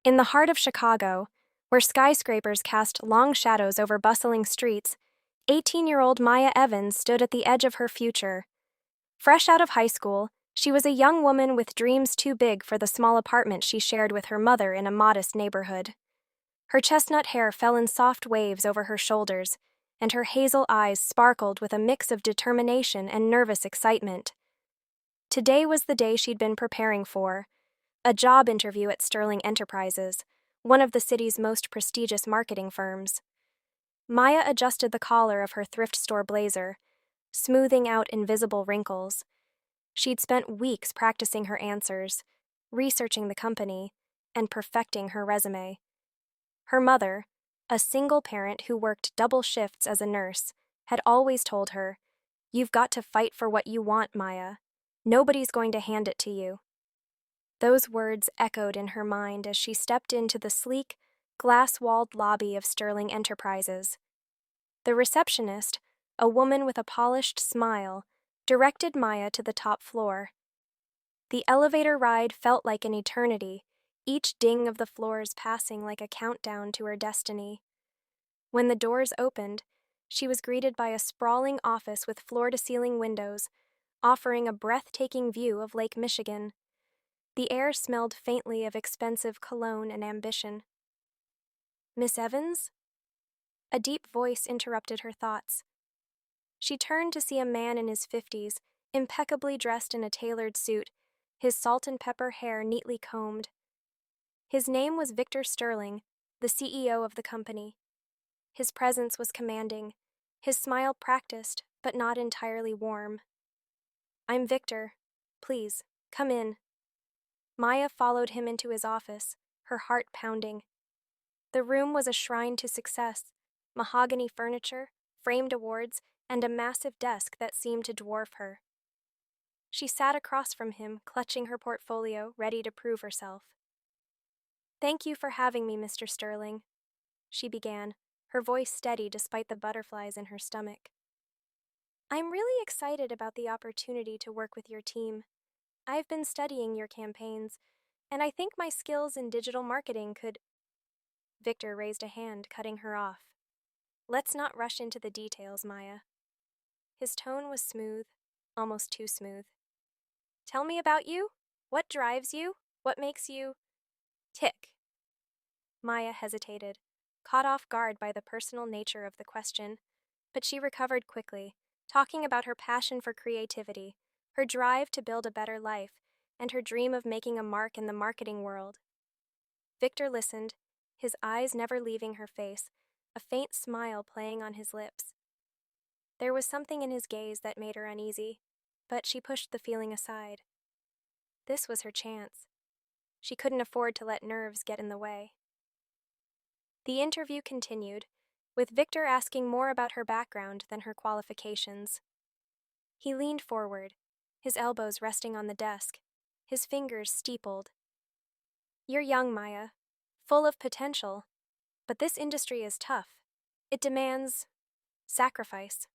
In the heart of Chicago, where skyscrapers cast long shadows over bustling streets, 18-year-old Maya Evans stood at the edge of her future. Fresh out of high school, she was a young woman with dreams too big for the small apartment she shared with her mother in a modest neighborhood. Her chestnut hair fell in soft waves over her shoulders, and her hazel eyes sparkled with a mix of determination and nervous excitement. Today was the day she'd been preparing for, a job interview at Sterling Enterprises, one of the city's most prestigious marketing firms. Maya adjusted the collar of her thrift store blazer, smoothing out invisible wrinkles. She'd spent weeks practicing her answers, researching the company, and perfecting her resume. Her mother, a single parent who worked double shifts as a nurse, had always told her, "You've got to fight for what you want, Maya. Nobody's going to hand it to you." Those words echoed in her mind as she stepped into the sleek, glass-walled lobby of Sterling Enterprises. The receptionist, a woman with a polished smile, directed Maya to the top floor. The elevator ride felt like an eternity, each ding of the floors passing like a countdown to her destiny. When the doors opened, she was greeted by a sprawling office with floor-to-ceiling windows, offering a breathtaking view of Lake Michigan. The air smelled faintly of expensive cologne and ambition. "Miss Evans?" A deep voice interrupted her thoughts. She turned to see a man in his 50s, impeccably dressed in a tailored suit, his salt and pepper hair neatly combed. His name was Victor Sterling, the CEO of the company. His presence was commanding, his smile practiced, but not entirely warm. "I'm Victor. Please, come in." Maya followed him into his office, her heart pounding. The room was a shrine to success: mahogany furniture, framed awards, and a massive desk that seemed to dwarf her. She sat across from him, clutching her portfolio, ready to prove herself. "Thank you for having me, Mr. Sterling," she began, her voice steady despite the butterflies in her stomach. "I'm really excited about the opportunity to work with your team. I've been studying your campaigns, and I think my skills in digital marketing could—" Victor raised a hand, cutting her off. "Let's not rush into the details, Maya." His tone was smooth, almost too smooth. "Tell me about you. What drives you? What makes you tick?" Maya hesitated, caught off guard by the personal nature of the question, but she recovered quickly, talking about her passion for creativity, her drive to build a better life, and her dream of making a mark in the marketing world. Victor listened, his eyes never leaving her face, a faint smile playing on his lips. There was something in his gaze that made her uneasy, but she pushed the feeling aside. This was her chance. She couldn't afford to let nerves get in the way. The interview continued, with Victor asking more about her background than her qualifications. He leaned forward, his elbows resting on the desk, his fingers steepled. "You're young, Maya, full of potential, but this industry is tough. It demands sacrifice."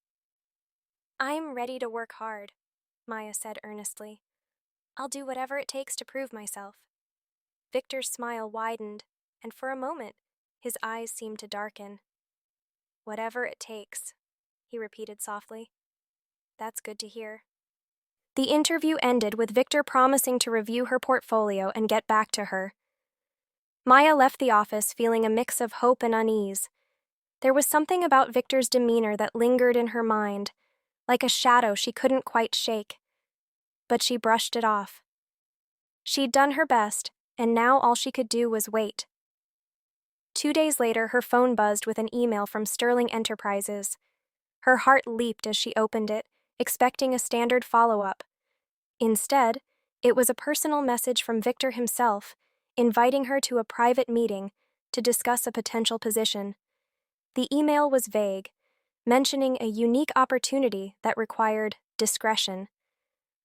"I'm ready to work hard," Maya said earnestly. "I'll do whatever it takes to prove myself." Victor's smile widened, and for a moment, his eyes seemed to darken. "Whatever it takes," he repeated softly. "That's good to hear." The interview ended with Victor promising to review her portfolio and get back to her. Maya left the office feeling a mix of hope and unease. There was something about Victor's demeanor that lingered in her mind, like a shadow she couldn't quite shake. But she brushed it off. She'd done her best, and now all she could do was wait. 2 days later, her phone buzzed with an email from Sterling Enterprises. Her heart leaped as she opened it, expecting a standard follow-up. Instead, it was a personal message from Victor himself, inviting her to a private meeting to discuss a potential position. The email was vague, mentioning a unique opportunity that required discretion.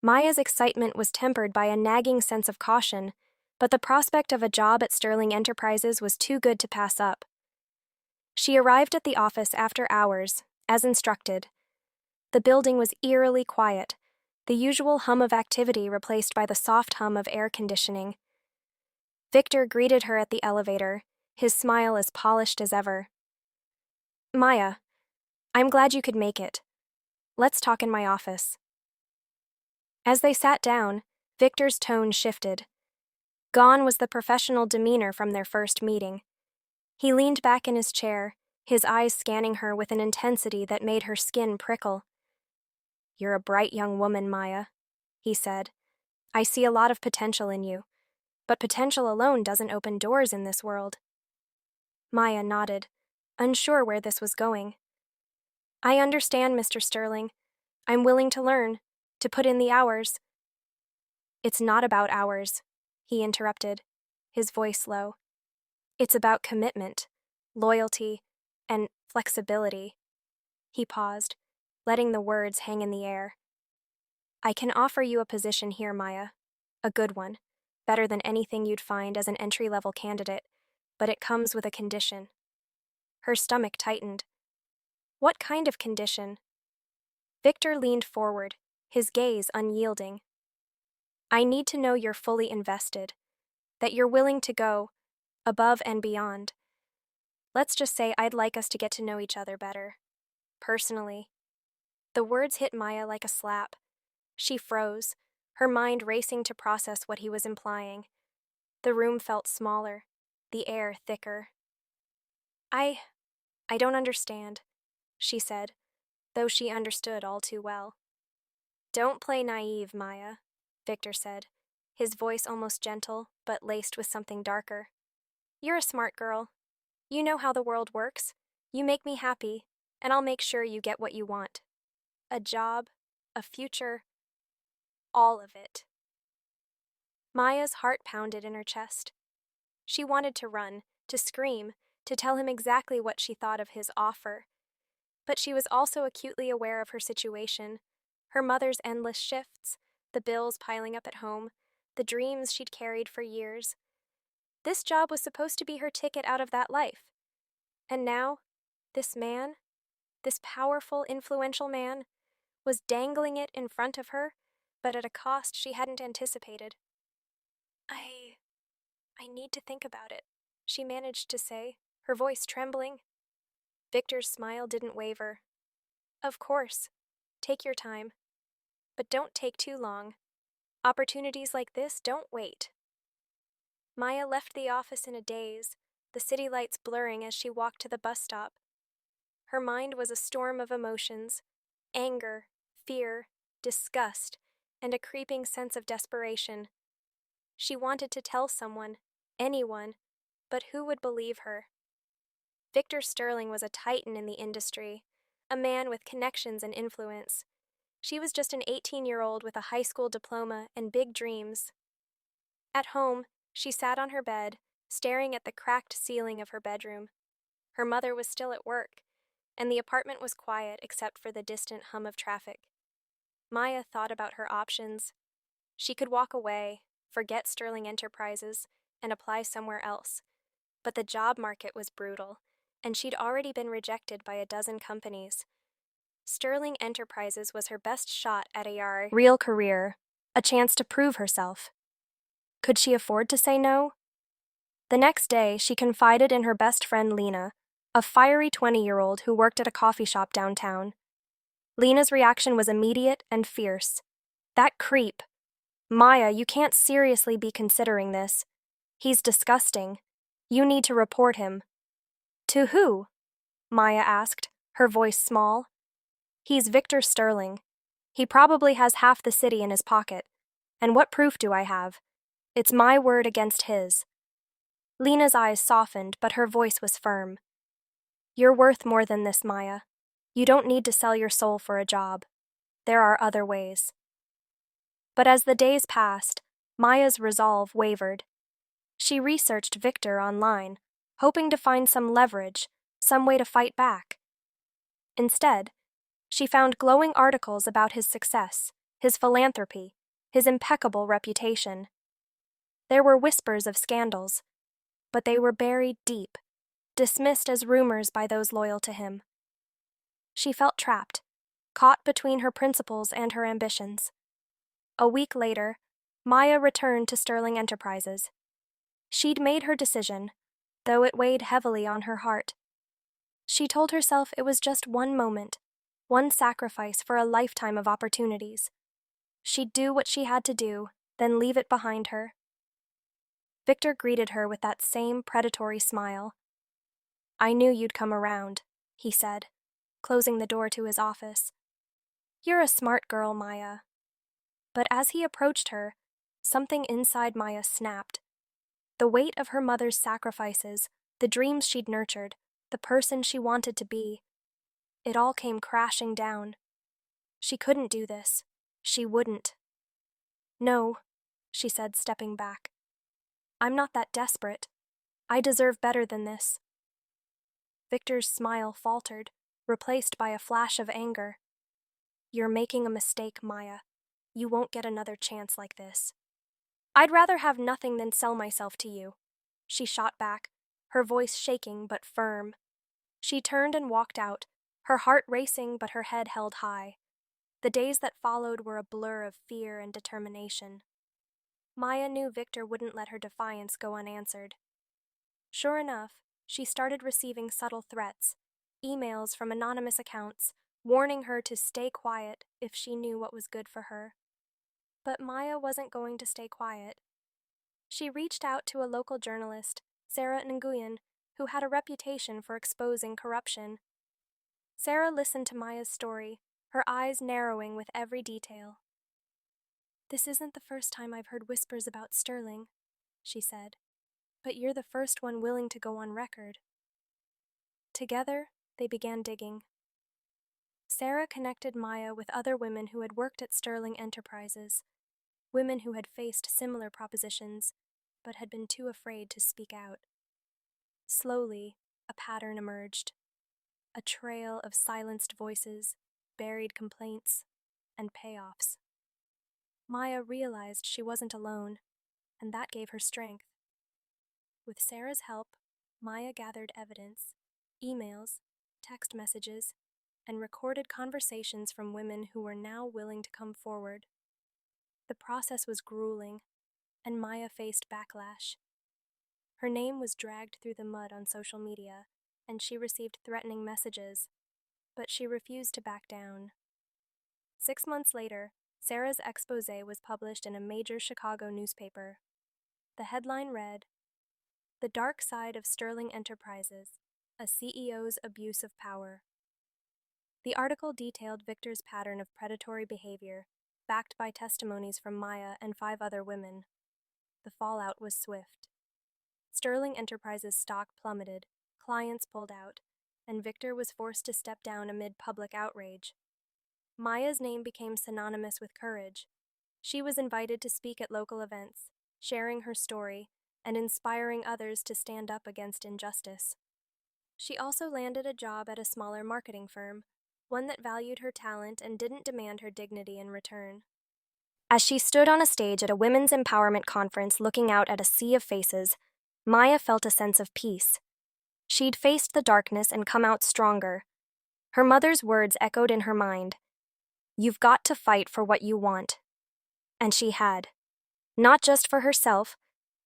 Maya's excitement was tempered by a nagging sense of caution, but the prospect of a job at Sterling Enterprises was too good to pass up. She arrived at the office after hours, as instructed. The building was eerily quiet, the usual hum of activity replaced by the soft hum of air conditioning. Victor greeted her at the elevator, his smile as polished as ever. Maya, I'm glad you could make it. Let's talk in my office. As they sat down, Victor's tone shifted. Gone was the professional demeanor from their first meeting. He leaned back in his chair, his eyes scanning her with an intensity that made her skin prickle. You're a bright young woman, Maya, he said. I see a lot of potential in you, but potential alone doesn't open doors in this world. Maya nodded, unsure where this was going. I understand, Mr. Sterling. I'm willing to learn, to put in the hours. It's not about hours, he interrupted, his voice low. It's about commitment, loyalty, and flexibility. He paused, letting the words hang in the air. I can offer you a position here, Maya. A good one, better than anything you'd find as an entry-level candidate, but it comes with a condition. Her stomach tightened. What kind of condition? Victor leaned forward, his gaze unyielding. I need to know you're fully invested, that you're willing to go above and beyond. Let's just say I'd like us to get to know each other better. Personally. The words hit Maya like a slap. She froze, her mind racing to process what he was implying. The room felt smaller, the air thicker. I don't understand, she said, though she understood all too well. Don't play naive, Maya, Victor said, his voice almost gentle, but laced with something darker. You're a smart girl. You know how the world works. You make me happy, and I'll make sure you get what you want. A job, a future, all of it. Maya's heart pounded in her chest. She wanted to run, to scream, to tell him exactly what she thought of his offer. But she was also acutely aware of her situation, her mother's endless shifts, the bills piling up at home, the dreams she'd carried for years. This job was supposed to be her ticket out of that life. And now, this man, this powerful, influential man, was dangling it in front of her, but at a cost she hadn't anticipated. I need to think about it, she managed to say, her voice trembling. Victor's smile didn't waver. Of course. Take your time. But don't take too long. Opportunities like this don't wait. Maya left the office in a daze, the city lights blurring as she walked to the bus stop. Her mind was a storm of emotions: anger, fear, disgust, and a creeping sense of desperation. She wanted to tell someone, anyone, but who would believe her? Victor Sterling was a titan in the industry, a man with connections and influence. She was just an 18-year-old with a high school diploma and big dreams. At home, she sat on her bed, staring at the cracked ceiling of her bedroom. Her mother was still at work, and the apartment was quiet except for the distant hum of traffic. Maya thought about her options. She could walk away, forget Sterling Enterprises, and apply somewhere else. But the job market was brutal, and she'd already been rejected by a dozen companies. Sterling Enterprises was her best shot at a real career, a chance to prove herself. Could she afford to say no? The next day, she confided in her best friend Lena, a fiery 20-year-old who worked at a coffee shop downtown. Lena's reaction was immediate and fierce. That creep. Maya, you can't seriously be considering this. He's disgusting. You need to report him. To who? Maya asked, her voice small. He's Victor Sterling. He probably has half the city in his pocket. And what proof do I have? It's my word against his. Lena's eyes softened, but her voice was firm. You're worth more than this, Maya. You don't need to sell your soul for a job. There are other ways. But as the days passed, Maya's resolve wavered. She researched Victor online, hoping to find some leverage, some way to fight back. Instead, she found glowing articles about his success, his philanthropy, his impeccable reputation. There were whispers of scandals, but they were buried deep, dismissed as rumors by those loyal to him. She felt trapped, caught between her principles and her ambitions. A week later, Maya returned to Sterling Enterprises. She'd made her decision, though it weighed heavily on her heart. She told herself it was just one moment, one sacrifice for a lifetime of opportunities. She'd do what she had to do, then leave it behind her. Victor greeted her with that same predatory smile. "I knew you'd come around," he said, closing the door to his office. "You're a smart girl, Maya." But as he approached her, something inside Maya snapped. The weight of her mother's sacrifices, the dreams she'd nurtured, the person she wanted to be, it all came crashing down. She couldn't do this. She wouldn't. "No," she said, stepping back. "I'm not that desperate. I deserve better than this." Victor's smile faltered, replaced by a flash of anger. "You're making a mistake, Maya. You won't get another chance like this." "I'd rather have nothing than sell myself to you," she shot back, her voice shaking but firm. She turned and walked out, her heart racing but her head held high. The days that followed were a blur of fear and determination. Maya knew Victor wouldn't let her defiance go unanswered. Sure enough, she started receiving subtle threats, emails from anonymous accounts, warning her to stay quiet if she knew what was good for her. But Maya wasn't going to stay quiet. She reached out to a local journalist, Sarah Nguyen, who had a reputation for exposing corruption. Sarah listened to Maya's story, her eyes narrowing with every detail. "This isn't the first time I've heard whispers about Sterling," she said, "but you're the first one willing to go on record." Together, they began digging. Sarah connected Maya with other women who had worked at Sterling Enterprises, women who had faced similar propositions, but had been too afraid to speak out. Slowly, a pattern emerged. A trail of silenced voices, buried complaints, and payoffs. Maya realized she wasn't alone, and that gave her strength. With Sarah's help, Maya gathered evidence, emails, text messages, and recorded conversations from women who were now willing to come forward. The process was grueling, and Maya faced backlash. Her name was dragged through the mud on social media, and she received threatening messages, but she refused to back down. 6 months later, Sarah's expose was published in a major Chicago newspaper. The headline read, "The Dark Side of Sterling Enterprises, a CEO's Abuse of Power." The article detailed Victor's pattern of predatory behavior, backed by testimonies from Maya and 5 other women. The fallout was swift. Sterling Enterprises' stock plummeted, clients pulled out, and Victor was forced to step down amid public outrage. Maya's name became synonymous with courage. She was invited to speak at local events, sharing her story and inspiring others to stand up against injustice. She also landed a job at a smaller marketing firm, one that valued her talent and didn't demand her dignity in return. As she stood on a stage at a women's empowerment conference looking out at a sea of faces, Maya felt a sense of peace. She'd faced the darkness and come out stronger. Her mother's words echoed in her mind. "You've got to fight for what you want." And she had. Not just for herself,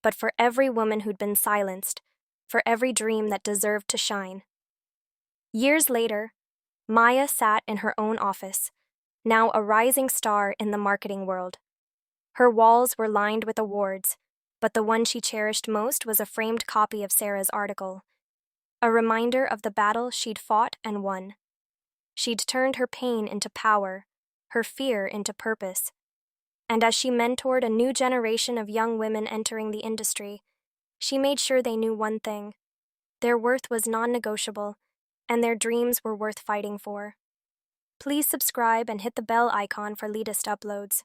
but for every woman who'd been silenced, for every dream that deserved to shine. Years later, Maya sat in her own office, now a rising star in the marketing world. Her walls were lined with awards, but the one she cherished most was a framed copy of Sarah's article, a reminder of the battle she'd fought and won. She'd turned her pain into power, her fear into purpose. And as she mentored a new generation of young women entering the industry, she made sure they knew one thing: their worth was non-negotiable, and their dreams were worth fighting for. Please subscribe and hit the bell icon for latest uploads.